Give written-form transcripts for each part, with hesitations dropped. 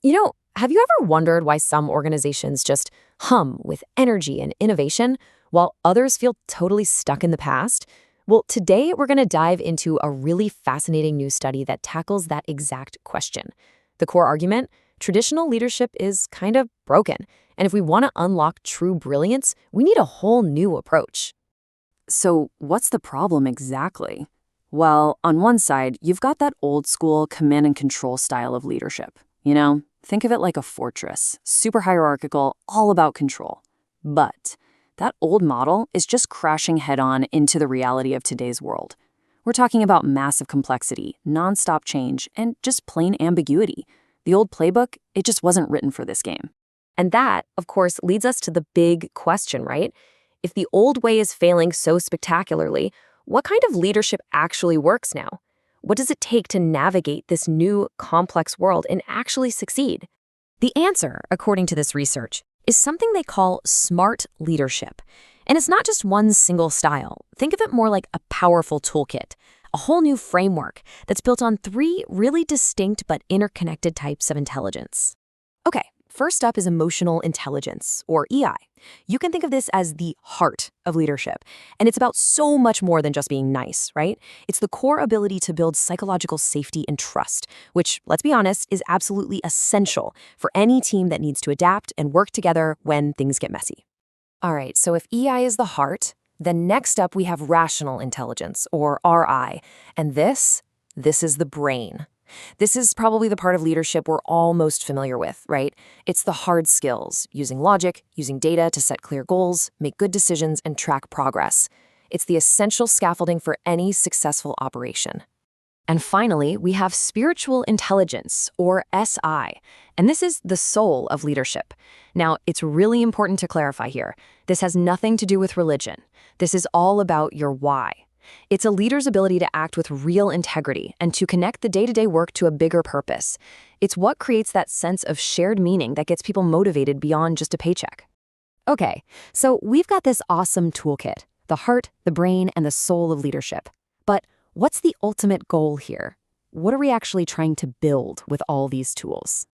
Have you ever wondered why some organizations just hum with energy and innovation while others feel totally stuck in the past? Well, today we're going to dive into a really fascinating new study that tackles that exact question. The core argument: traditional leadership is kind of broken, and if we want to unlock true brilliance, we need a whole new approach. So, what's the problem exactly? Well, on one side, you've got that old school command and control style of leadership. Think of it like a fortress, super hierarchical, all about control. But that old model is just crashing head on into the reality of today's world. We're talking about massive complexity, nonstop change, and just plain ambiguity. The old playbook, it just wasn't written for this game. And that, of course, leads us to the big question, right? If the old way is failing so spectacularly, what kind of leadership actually works now? What does it take to navigate this new, complex world and actually succeed? The answer, according to this research, is something they call smart leadership. And it's not just one single style. Think of it more like a powerful toolkit, a whole new framework that's built on three really distinct but interconnected types of intelligence. Okay, first up is emotional intelligence, or EI. You can think of this as the heart of leadership, and it's about so much more than just being nice, right? It's the core ability to build psychological safety and trust, which, let's be honest, is absolutely essential for any team that needs to adapt and work together when things get messy. All right, so if EI is the heart, then next up we have rational intelligence, or RI, and this is the brain. This is probably the part of leadership we're all most familiar with, right? It's the hard skills, using logic, using data to set clear goals, make good decisions, and track progress. It's the essential scaffolding for any successful operation. And finally, we have spiritual intelligence, or SI, and this is the soul of leadership. Now, it's really important to clarify here. This has nothing to do with religion. This is all about your why. It's a leader's ability to act with real integrity and to connect the day-to-day work to a bigger purpose. It's what creates that sense of shared meaning that gets people motivated beyond just a paycheck. Okay, so we've got this awesome toolkit, the heart, the brain, and the soul of leadership. But what's the ultimate goal here? What are we actually trying to build with all these tools?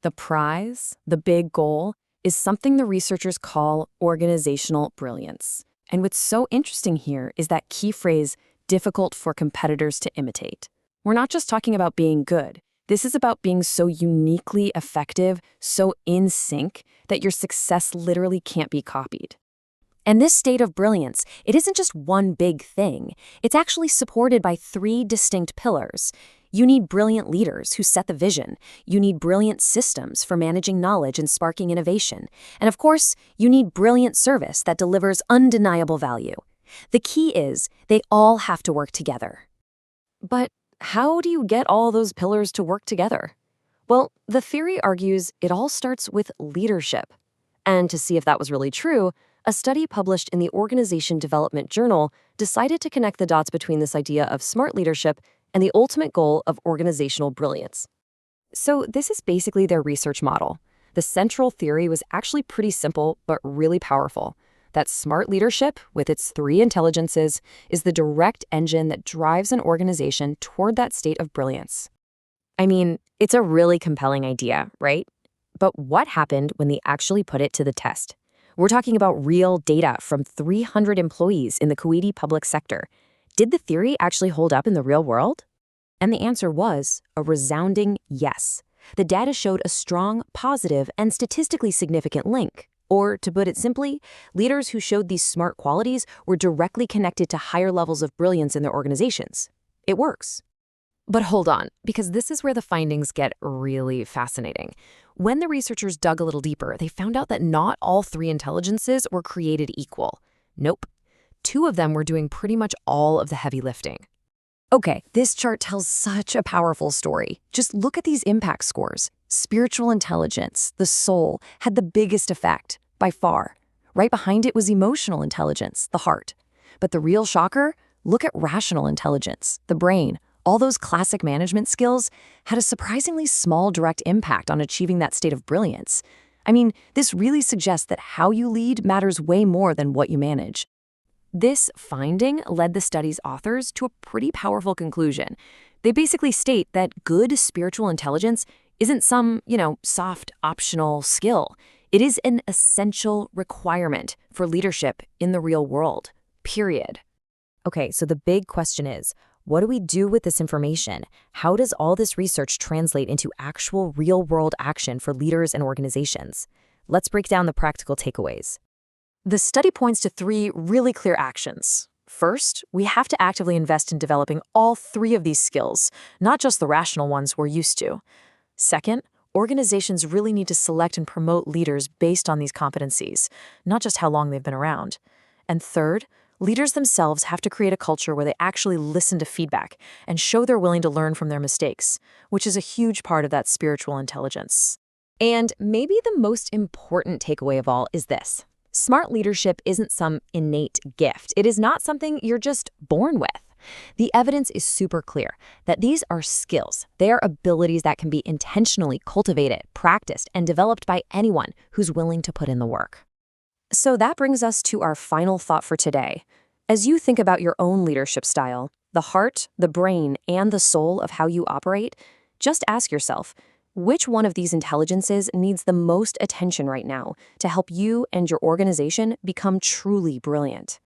The prize, the big goal, is something the researchers call organizational brilliance. And what's so interesting here is that key phrase, difficult for competitors to imitate. We're not just talking about being good. This is about being so uniquely effective, so in sync, that your success literally can't be copied. And this state of brilliance, it isn't just one big thing. It's actually supported by three distinct pillars. You need brilliant leaders who set the vision. You need brilliant systems for managing knowledge and sparking innovation. And of course, you need brilliant service that delivers undeniable value. The key is they all have to work together. But how do you get all those pillars to work together? Well, the theory argues it all starts with leadership. And to see if that was really true, a study published in the Organization Development Journal decided to connect the dots between this idea of smart leadership and the ultimate goal of organizational brilliance. So this is basically their research model. The central theory was actually pretty simple, but really powerful. That smart leadership, with its three intelligences, is the direct engine that drives an organization toward that state of brilliance. I mean, it's a really compelling idea, right? But what happened when they actually put it to the test? We're talking about real data from 300 employees in the Kuwaiti public sector. Did the theory actually hold up in the real world? And the answer was a resounding yes. The data showed a strong, positive, and statistically significant link. Or, to put it simply, leaders who showed these smart qualities were directly connected to higher levels of brilliance in their organizations. It works. But hold on, because this is where the findings get really fascinating. When the researchers dug a little deeper, they found out that not all three intelligences were created equal. Nope. Two of them were doing pretty much all of the heavy lifting. Okay, this chart tells such a powerful story. Just look at these impact scores. Spiritual intelligence, the soul, had the biggest effect, by far. Right behind it was emotional intelligence, the heart. But the real shocker? Look at rational intelligence, the brain. All those classic management skills had a surprisingly small direct impact on achieving that state of brilliance. I mean, this really suggests that how you lead matters way more than what you manage. This finding led the study's authors to a pretty powerful conclusion. They basically state that good spiritual intelligence isn't some, soft optional skill. It is an essential requirement for leadership in the real world, period. Okay, so the big question is, what do we do with this information? How does all this research translate into actual real-world action for leaders and organizations? Let's break down the practical takeaways. The study points to 3 really clear actions. First, we have to actively invest in developing all 3 of these skills, not just the rational ones we're used to. Second, organizations really need to select and promote leaders based on these competencies, not just how long they've been around. And third, leaders themselves have to create a culture where they actually listen to feedback and show they're willing to learn from their mistakes, which is a huge part of that spiritual intelligence. And maybe the most important takeaway of all is this. Smart leadership isn't some innate gift. It is not something you're just born with. The evidence is super clear that these are skills. They are abilities that can be intentionally cultivated, practiced, and developed by anyone who's willing to put in the work. So that brings us to our final thought for today. As you think about your own leadership style, the heart, the brain, and the soul of how you operate, just ask yourself, which one of these intelligences needs the most attention right now to help you and your organization become truly brilliant?